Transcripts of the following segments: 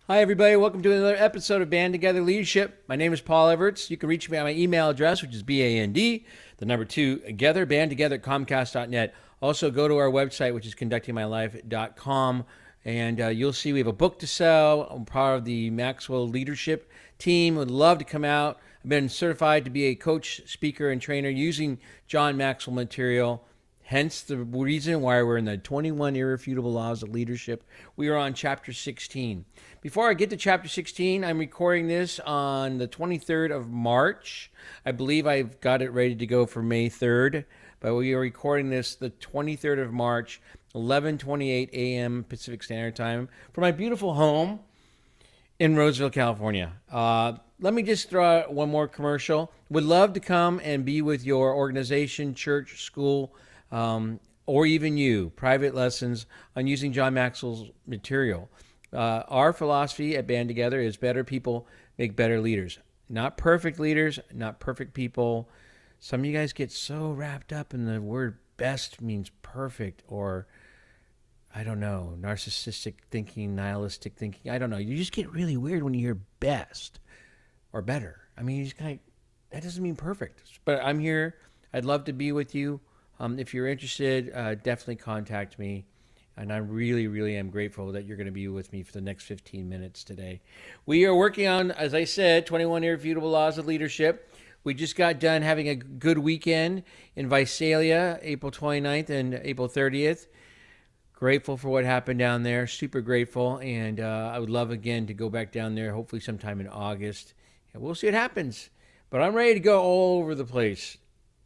Hi, everybody. Welcome to another episode of Band Together Leadership. My name is Paul Everts. You can reach me on my email address, which is BAND, the number 2, together, bandtogether at Comcast.net. Also, go to our website, which is conductingmylife.com, and you'll see we have a book to sell. I'm part of the Maxwell leadership team. Would love to come out. I've been certified to be a coach, speaker, and trainer using John Maxwell material. Hence the reason why we're in the 21 Irrefutable Laws of Leadership. We are on Chapter 16. Before I get to Chapter 16, I'm recording this on the 23rd of March. I believe I've got it ready to go for May 3rd, but we are recording this the 23rd of March, 11:28 a.m. Pacific Standard Time, from my beautiful home in Roseville, California. Let me just throw out one more commercial. Would love to come and be with your organization, church, school, or even you, private lessons on using John Maxwell's material. Our philosophy at Band Together is better people make better leaders. Not perfect leaders, not perfect people. Some of you guys get so wrapped up in the word best means perfect, or I don't know, narcissistic thinking, nihilistic thinking. I don't know. You just get really weird when you hear best or better. I mean, you just kind of, that doesn't mean perfect. But I'm here. I'd love to be with you. If you're interested, definitely contact me. And I really, really am grateful that you're going to be with me for the next 15 minutes today. We are working on, as I said, 21 Irrefutable Laws of Leadership. We just got done having a good weekend in Visalia, April 29th and April 30th. Grateful for what happened down there. Super grateful. And I would love, again, to go back down there, hopefully sometime in August. And we'll see what happens. But I'm ready to go all over the place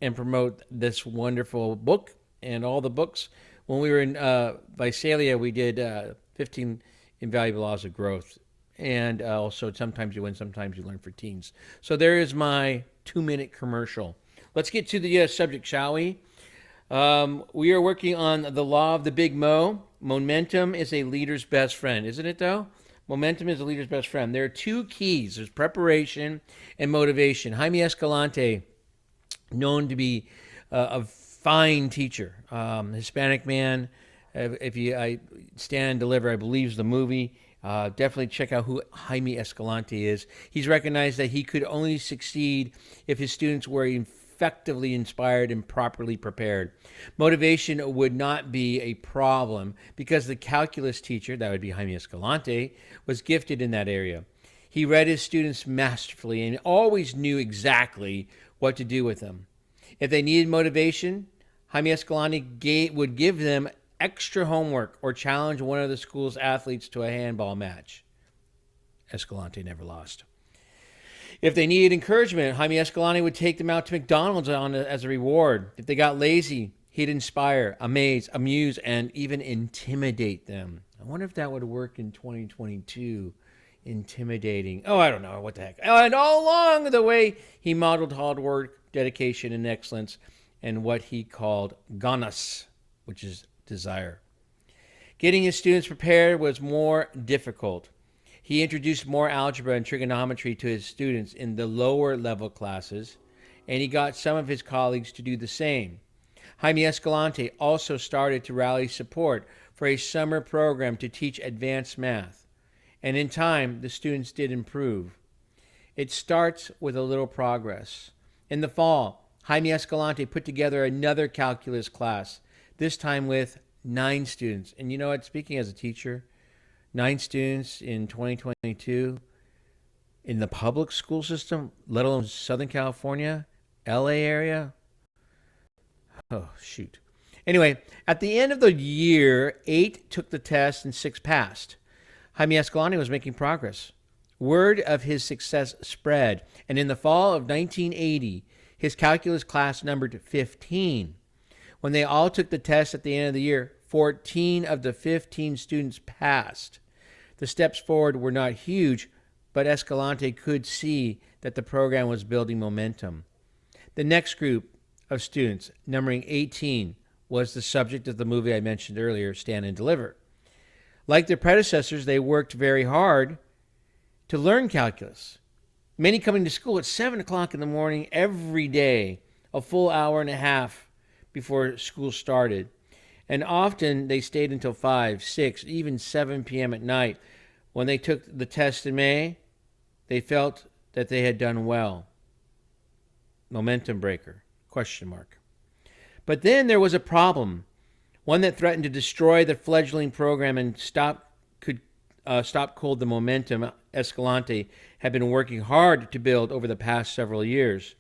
and promote this wonderful book and all the books. When we were in Visalia, we did 15 Invaluable Laws of Growth. And also, sometimes you win, sometimes you learn for teens. So there is my 2-minute commercial. Let's get to the subject, shall we? We are working on the law of the big Mo. Momentum is a leader's best friend, isn't it, though? Momentum is a leader's best friend. There are two keys. There's preparation and motivation. Jaime Escalante, known to be a fine teacher, Hispanic man. If you Stand and Deliver, I believe is the movie. Definitely check out who Jaime Escalante is. He's recognized that he could only succeed if his students were effectively inspired and properly prepared. Motivation would not be a problem because the calculus teacher, that would be Jaime Escalante, was gifted in that area. He read his students masterfully and always knew exactly what to do with them. If they needed motivation, Jaime Escalante would give them extra homework or challenge one of the school's athletes to a handball match. Escalante never lost. If they needed encouragement, Jaime Escalante would take them out to McDonald's as a reward. If they got lazy, he'd inspire, amaze, amuse, and even intimidate them. I wonder if that would work in 2022. Intimidating. Oh, I don't know. What the heck. And all along the way, he modeled hard work, dedication, and excellence, and what he called ganas, which is desire. Getting his students prepared was more difficult. He introduced more algebra and trigonometry to his students in the lower level classes, and he got some of his colleagues to do the same. Jaime Escalante also started to rally support for a summer program to teach advanced math, and in time, the students did improve. It starts with a little progress. In the fall, Jaime Escalante put together another calculus class, this time with 9 students. And you know what? Speaking as a teacher, 9 students in 2022 in the public school system, let alone Southern California, LA area. Oh, shoot. Anyway, at the end of the year, 8 took the test and 6 passed. Jaime Escalante was making progress. Word of his success spread, and in the fall of 1980, his calculus class numbered 15. When they all took the test at the end of the year, 14 of the 15 students passed. The steps forward were not huge, but Escalante could see that the program was building momentum. The next group of students, numbering 18, was the subject of the movie I mentioned earlier, Stand and Deliver. Like their predecessors, they worked very hard to learn calculus. Many coming to school at 7 o'clock in the morning every day, a full hour and a half before school started. And often they stayed until 5, 6, even 7 p.m. at night. When they took the test in May, they felt that they had done well. Momentum breaker, question mark. But then there was a problem, one that threatened to destroy the fledgling program and stop cold the momentum Escalante had been working hard to build over the past several years.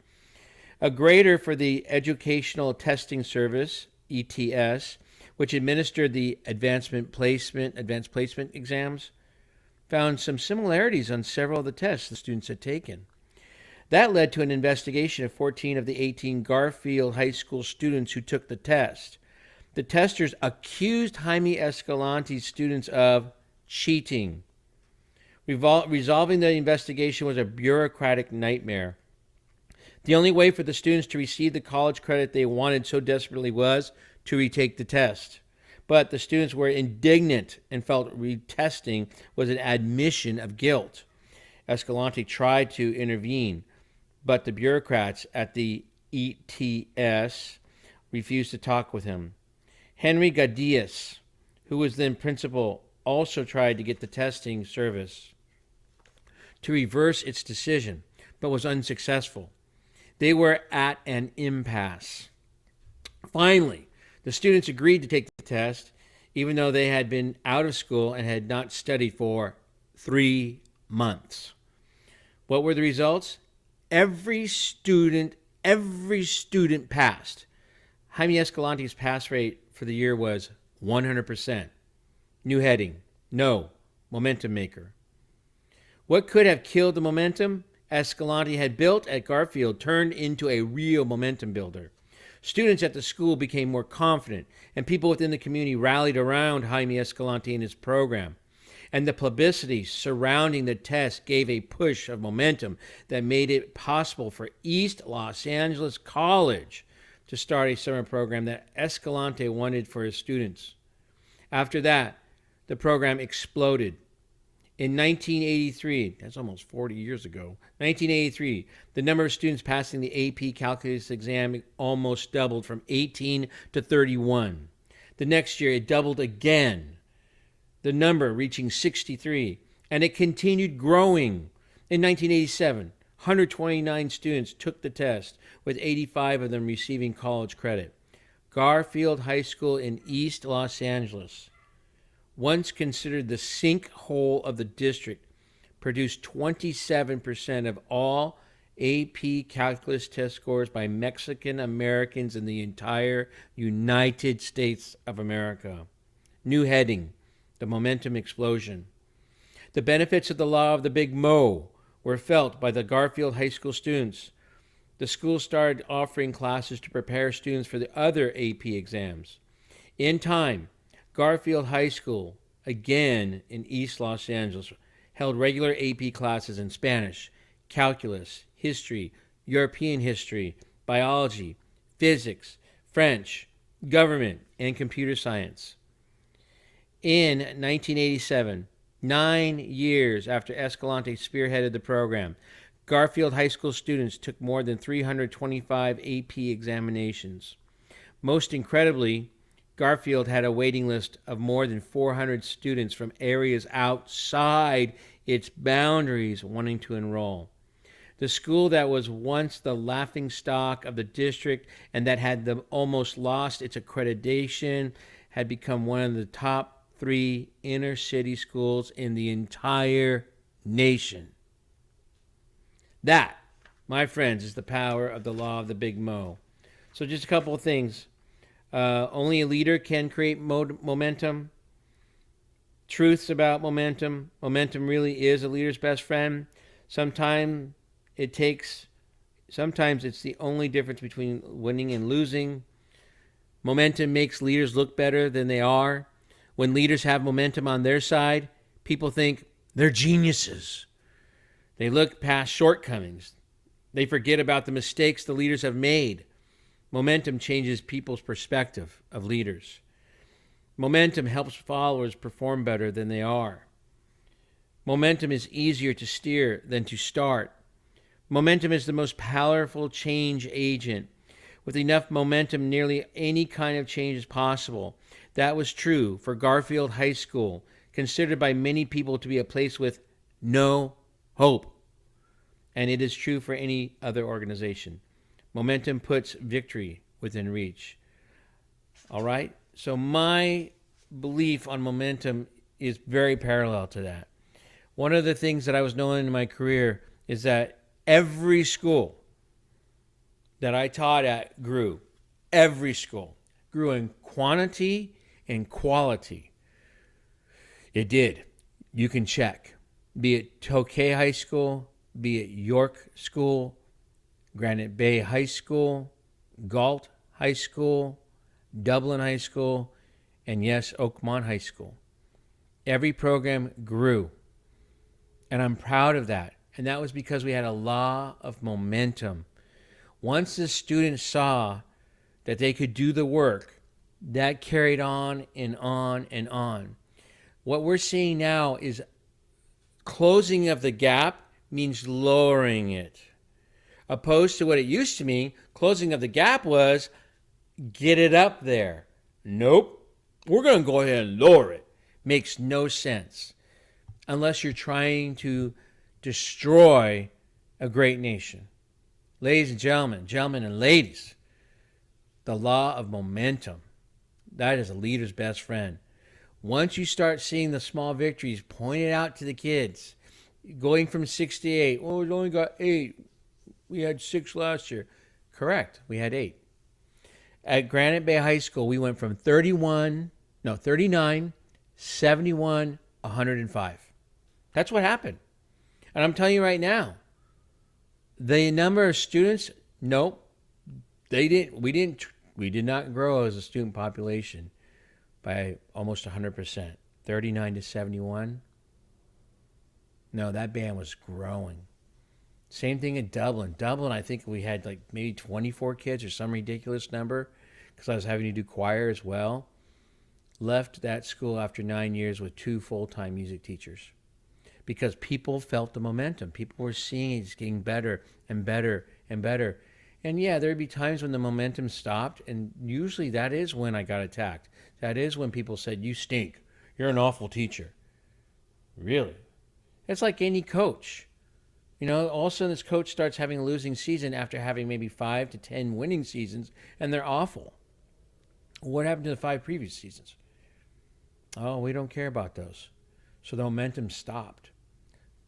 A grader for the Educational Testing Service, ETS, which administered the advanced placement exams, found some similarities on several of the tests the students had taken. That led to an investigation of 14 of the 18 Garfield High School students who took the test. The testers accused Jaime Escalante's students of cheating. Resolving the investigation was a bureaucratic nightmare. The only way for the students to receive the college credit they wanted so desperately was to retake the test. But the students were indignant and felt retesting was an admission of guilt. Escalante tried to intervene, but the bureaucrats at the ETS refused to talk with him. Henry Gadias, who was then principal, also tried to get the testing service to reverse its decision, but was unsuccessful. They were at an impasse. Finally, the students agreed to take the test, even though they had been out of school and had not studied for 3 months. What were the results? Every student passed. Jaime Escalante's pass rate for the year was 100%. New heading, no, momentum maker. What could have killed the momentum Escalante had built at Garfield turned into a real momentum builder. Students at the school became more confident, and people within the community rallied around Jaime Escalante and his program. And the publicity surrounding the test gave a push of momentum that made it possible for East Los Angeles College to start a summer program that Escalante wanted for his students. After that, the program exploded. In 1983, that's almost 40 years ago, 1983, the number of students passing the AP Calculus exam almost doubled from 18 to 31. The next year, it doubled again, the number reaching 63, and it continued growing. In 1987, 129 students took the test, with 85 of them receiving college credit. Garfield High School in East Los Angeles, once considered the sinkhole of the district, produced 27% of all AP Calculus test scores by Mexican Americans in the entire United States of America. New heading, the momentum explosion. The benefits of the law of the Big Mo were felt by the Garfield High School students. The school started offering classes to prepare students for the other AP exams. In time, Garfield High School, again in East Los Angeles, held regular AP classes in Spanish, calculus, history, European history, biology, physics, French, government, and computer science. In 1987, 9 years after Escalante spearheaded the program, Garfield High School students took more than 325 AP examinations. Most incredibly, Garfield had a waiting list of more than 400 students from areas outside its boundaries wanting to enroll. The school that was once the laughingstock of the district and that had almost lost its accreditation had become one of the top 3 inner city schools in the entire nation. That, my friends, is the power of the law of the Big Mo. So just a couple of things. Only a leader can create momentum. Truths about momentum. Momentum really is a leader's best friend. Sometimes it's the only difference between winning and losing. Momentum makes leaders look better than they are. When leaders have momentum on their side, people think they're geniuses. They look past shortcomings. They forget about the mistakes the leaders have made. Momentum changes people's perspective of leaders. Momentum helps followers perform better than they are. Momentum is easier to steer than to start. Momentum is the most powerful change agent. With enough momentum, nearly any kind of change is possible. That was true for Garfield High School, considered by many people to be a place with no hope. And it is true for any other organization. Momentum puts victory within reach. All right? So my belief on momentum is very parallel to that. One of the things that I was knowing in my career is that every school that I taught at grew. Every school grew in quantity and quality. It did. You can check. Be it Tokay High School, be it York School, Granite Bay High School, Galt High School, Dublin High School, and yes, Oakmont High School. Every program grew. And I'm proud of that. And that was because we had a law of momentum. Once the students saw that they could do the work, that carried on and on and on. What we're seeing now is closing of the gap means lowering it. Opposed to what it used to mean, closing of the gap was get it up there. Nope. We're going to go ahead and lower it. Makes no sense. Unless you're trying to destroy a great nation. Ladies and gentlemen and ladies, the law of momentum, that is a leader's best friend. Once you start seeing the small victories pointed out to the kids, going from 6 to 8, oh, we only got 8. We had 6 last year. Correct, we had 8. At Granite Bay High School, we went from 39, 71, 105. That's what happened. And I'm telling you right now, the number of students, nope, we did not grow as a student population by almost 100%. 39 to 71. No, that band was growing. Same thing in Dublin. Dublin, I think we had like maybe 24 kids or some ridiculous number because I was having to do choir as well. Left that school after 9 years with 2 full-time music teachers because people felt the momentum. People were seeing it's getting better and better and better. And yeah, there'd be times when the momentum stopped, and usually that is when I got attacked. That is when people said, you stink. You're an awful teacher. Really? It's like any coach. You know, all of a sudden this coach starts having a losing season after having maybe 5 to 10 winning seasons, and they're awful. What happened to the 5 previous seasons? Oh, we don't care about those. So the momentum stopped.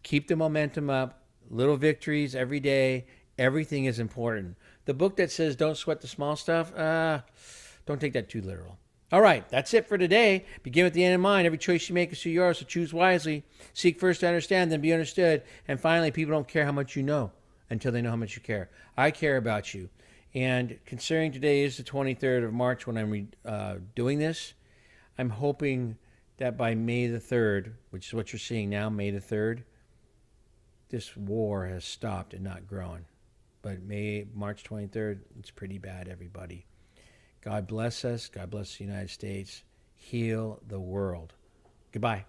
Keep the momentum up. Little victories every day. Everything is important. The book that says don't sweat the small stuff, don't take that too literal. All right, that's it for today. Begin with the end in mind. Every choice you make is who you are, so choose wisely. Seek first to understand, then be understood. And finally, people don't care how much you know until they know how much you care. I care about you. And considering today is the 23rd of March when I'm doing this, I'm hoping that by May the 3rd, which is what you're seeing now, May the 3rd, this war has stopped and not grown. But March 23rd, it's pretty bad, everybody. God bless us. God bless the United States. Heal the world. Goodbye.